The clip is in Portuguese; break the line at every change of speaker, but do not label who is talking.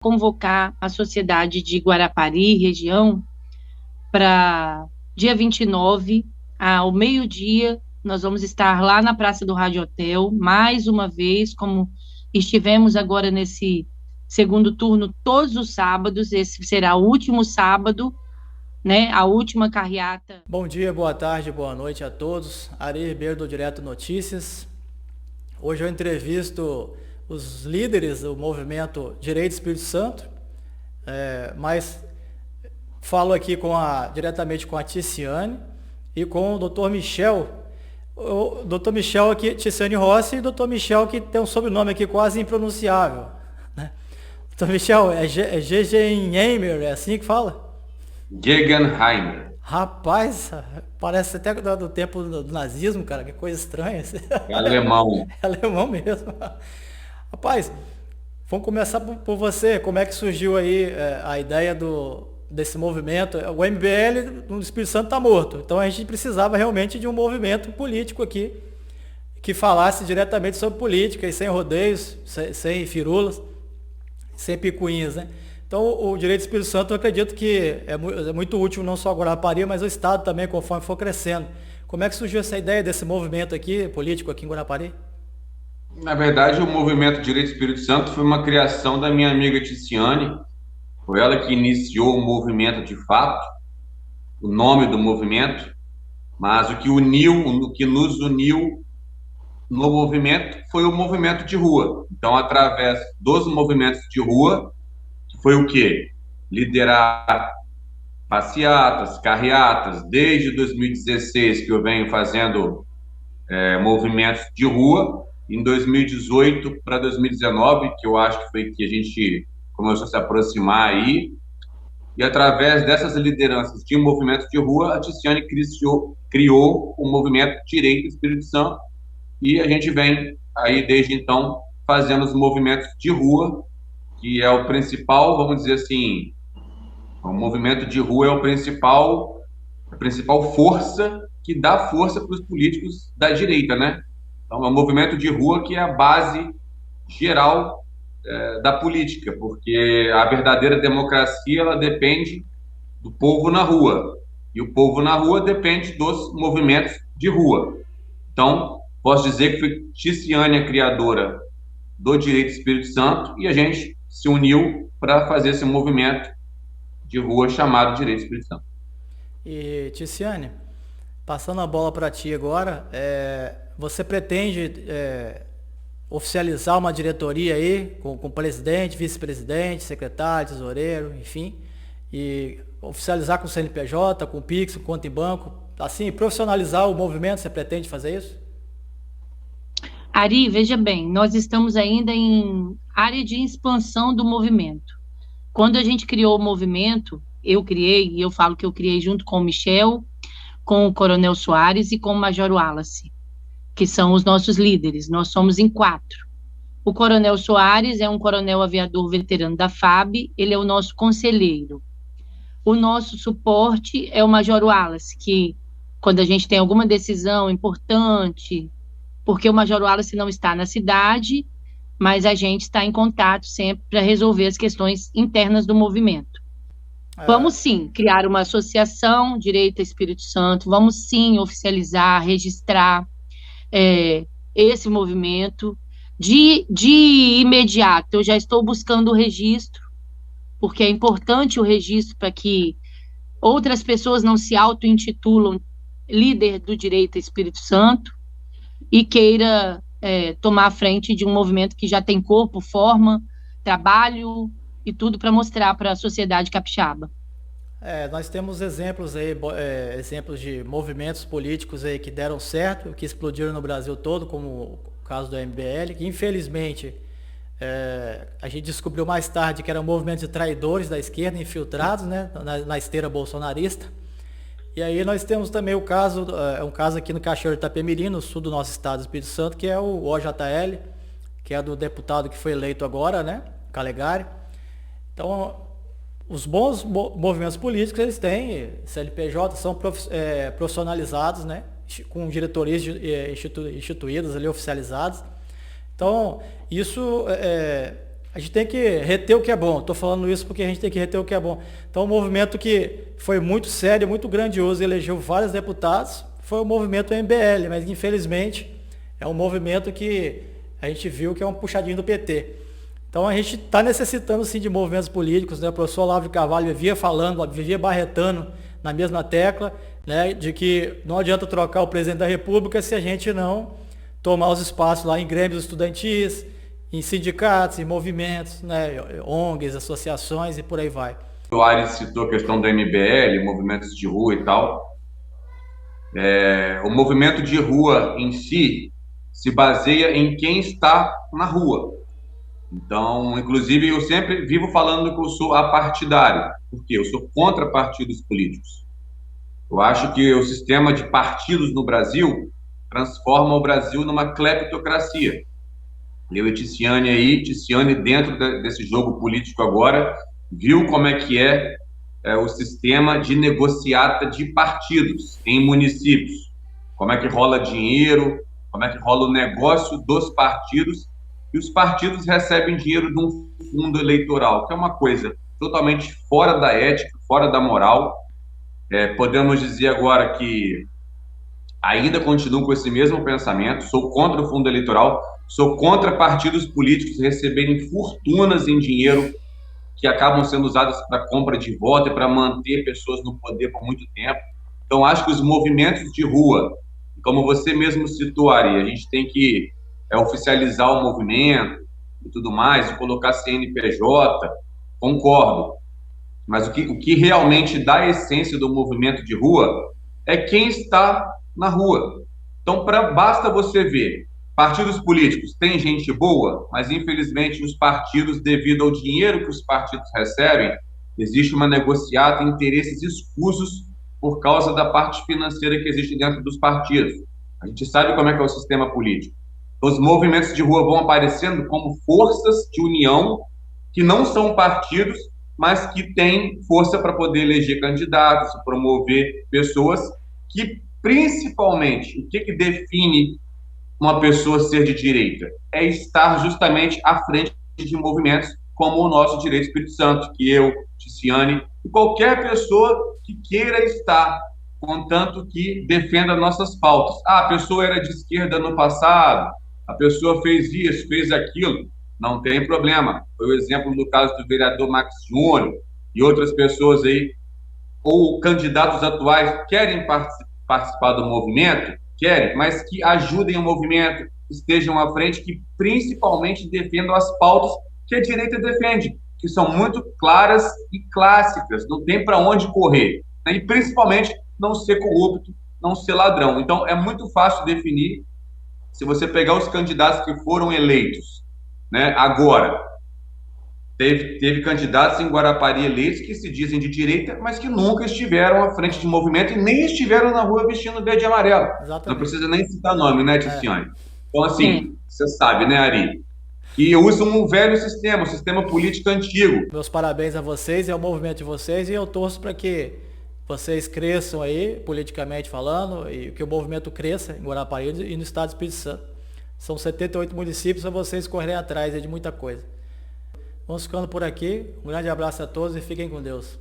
convocar a sociedade de Guarapari, região, para dia 29, ao meio-dia, nós vamos estar lá na Praça do Rádio Hotel, mais uma vez, como estivemos agora nesse segundo turno, todos os sábados, esse será o último sábado, né, a última carreata.
Bom dia, boa tarde, boa noite a todos. Ari Ribeiro do Direto Notícias. Hoje eu entrevisto os líderes do movimento Direito Espírito Santo, mas falo aqui diretamente com a Ticiane e com o Dr. Michel. O Dr. Michel aqui, Ticiane Rossi, e o Dr. Michel que tem um sobrenome aqui quase impronunciável, né? Dr. Michel, é Gegenheimer, é assim que fala?
Gegenheimer.
Rapaz, parece até do tempo do nazismo, cara, que coisa estranha.
É alemão.
É alemão mesmo. Rapaz, vamos começar por você. Como é que surgiu aí a ideia desse movimento? O MBL no Espírito Santo está morto, então a gente precisava realmente de um movimento político aqui, que falasse diretamente sobre política, e sem rodeios, sem firulas, sem picuinhas, né? Então, o Direito do Espírito Santo, eu acredito que é muito útil não só a Guarapari, mas o Estado também, conforme for crescendo. Como é que surgiu essa ideia desse movimento aqui, político aqui em Guarapari?
Na verdade, o movimento Direito Espírito Santo foi uma criação da minha amiga Ticiane. Foi ela que iniciou o movimento de fato, o nome do movimento, mas o que nos uniu no movimento foi o movimento de rua. Então, através dos movimentos de rua, foi o quê? Liderar passeatas, carreatas, desde 2016 que eu venho fazendo movimentos de rua, em 2018 para 2019, que eu acho que foi que a gente começou a se aproximar aí, e através dessas lideranças de movimentos de rua, a Ticiane criou o movimento Direito Espírito Santo, e a gente vem aí desde então fazendo os movimentos de rua, que é o principal, vamos dizer assim, o movimento de rua é a principal força que dá força para os políticos da direita, né? Então, é um movimento de rua que é a base geral da política, porque a verdadeira democracia ela depende do povo na rua, e o povo na rua depende dos movimentos de rua. Então, posso dizer que foi Ticiane a criadora do Direito Espírito Santo, e a gente se uniu para fazer esse movimento de rua chamado Direito Espírito Santo.
E, Ticiane, passando a bola para ti agora, você pretende oficializar uma diretoria aí, com presidente, vice-presidente, secretário, tesoureiro, enfim, e oficializar com o CNPJ, com o Pix, com conta em banco, assim, profissionalizar o movimento, você pretende fazer isso?
Ari, veja bem, nós estamos ainda em área de expansão do movimento. Quando a gente criou o movimento, eu criei, e eu falo que eu criei junto com o Michel, com o Coronel Soares e com o Major Wallace, que são os nossos líderes. Nós somos em 4. O Coronel Soares é um coronel aviador veterano da FAB, ele é o nosso conselheiro. O nosso suporte é o Major Wallace, que quando a gente tem alguma decisão importante, porque o Major Wallace não está na cidade, mas a gente está em contato sempre para resolver as questões internas do movimento. Vamos sim criar uma associação Direito Espírito Santo, vamos sim oficializar, registrar esse movimento. De imediato, eu já estou buscando o registro, porque é importante o registro para que outras pessoas não se auto-intitulam líder do Direito Espírito Santo e queira tomar a frente de um movimento que já tem corpo, forma, trabalho e tudo para mostrar para a sociedade capixaba.
Nós temos exemplos aí, exemplos de movimentos políticos aí que deram certo, que explodiram no Brasil todo, como o caso do MBL, que infelizmente a gente descobriu mais tarde que era um movimento de traidores da esquerda, infiltrados, né, na esteira bolsonarista. E aí nós temos também um caso aqui no Cachoeiro de Itapemirim, no sul do nosso estado do Espírito Santo, que é o OJL, que é do deputado que foi eleito agora, né, Calegari. Então, os bons movimentos políticos, eles têm CNPJ, são profissionalizados, né, com diretorias instituídas ali, oficializadas. Então, isso A gente tem que reter o que é bom. Estou falando isso porque a gente tem que reter o que é bom. Então, um movimento que foi muito sério, muito grandioso, elegeu vários deputados, foi o movimento MBL, mas infelizmente é um movimento que a gente viu que é um puxadinho do PT. Então a gente está necessitando sim de movimentos políticos, né? O professor Olavo de Carvalho vivia falando, vivia barretando na mesma tecla, né? De que não adianta trocar o presidente da República se a gente não tomar os espaços lá em grêmios estudantis, em sindicatos, em movimentos, né? ONGs, associações e por aí vai.
O Ares citou a questão do MBL, movimentos de rua e tal. O movimento de rua em si se baseia em quem está na rua. Então, inclusive, eu sempre vivo falando que eu sou apartidário, porque eu sou contra partidos políticos. Eu acho que o sistema de partidos no Brasil transforma o Brasil numa cleptocracia. Eu e Ticiane dentro desse jogo político agora, viu como é que é o sistema de negociata de partidos em municípios. Como é que rola dinheiro, como é que rola o negócio dos partidos, e os partidos recebem dinheiro de um fundo eleitoral, que é uma coisa totalmente fora da ética, fora da moral. Podemos dizer agora que ainda continuo com esse mesmo pensamento, sou contra o fundo eleitoral, sou contra partidos políticos receberem fortunas em dinheiro que acabam sendo usadas para compra de voto e para manter pessoas no poder por muito tempo. Então, acho que os movimentos de rua, como você mesmo citou, Ari, a gente tem que oficializar o movimento e tudo mais, e colocar CNPJ, concordo. Mas o que realmente dá a essência do movimento de rua é quem está na rua. Então, basta você ver, partidos políticos, tem gente boa, mas infelizmente os partidos, devido ao dinheiro que os partidos recebem, existe uma negociata, interesses escusos por causa da parte financeira que existe dentro dos partidos. A gente sabe como é que é o sistema político. Os movimentos de rua vão aparecendo como forças de união que não são partidos, mas que têm força para poder eleger candidatos, promover pessoas que, principalmente, o que define uma pessoa ser de direita? É estar justamente à frente de movimentos como o nosso Direito Espírito Santo, que eu, Ticiane, e qualquer pessoa que queira estar, contanto que defenda nossas pautas. A pessoa era de esquerda no passado, a pessoa fez isso, fez aquilo, não tem problema. Foi o exemplo do caso do vereador Max Júnior e outras pessoas aí, ou candidatos atuais querem participar do movimento, querem, mas que ajudem o movimento, estejam à frente, que principalmente defendam as pautas que a direita defende, que são muito claras e clássicas, não tem para onde correr, né? E principalmente não ser corrupto, não ser ladrão. Então é muito fácil definir, se você pegar os candidatos que foram eleitos, né, agora, teve candidatos em Guarapari eleitos que se dizem de direita, mas que nunca estiveram à frente de movimento e nem estiveram na rua vestindo verde e amarelo. Exatamente. Não precisa nem citar nome, né, Ticiane? Então, assim, você sabe, né, Ari, que usam um velho sistema, um sistema político antigo.
Meus parabéns a vocês e ao movimento de vocês, e eu torço para que vocês cresçam aí, politicamente falando, e que o movimento cresça em Guarapari e no estado do Espírito Santo. São 78 municípios para vocês correrem atrás de muita coisa. Vamos ficando por aqui. Um grande abraço a todos e fiquem com Deus.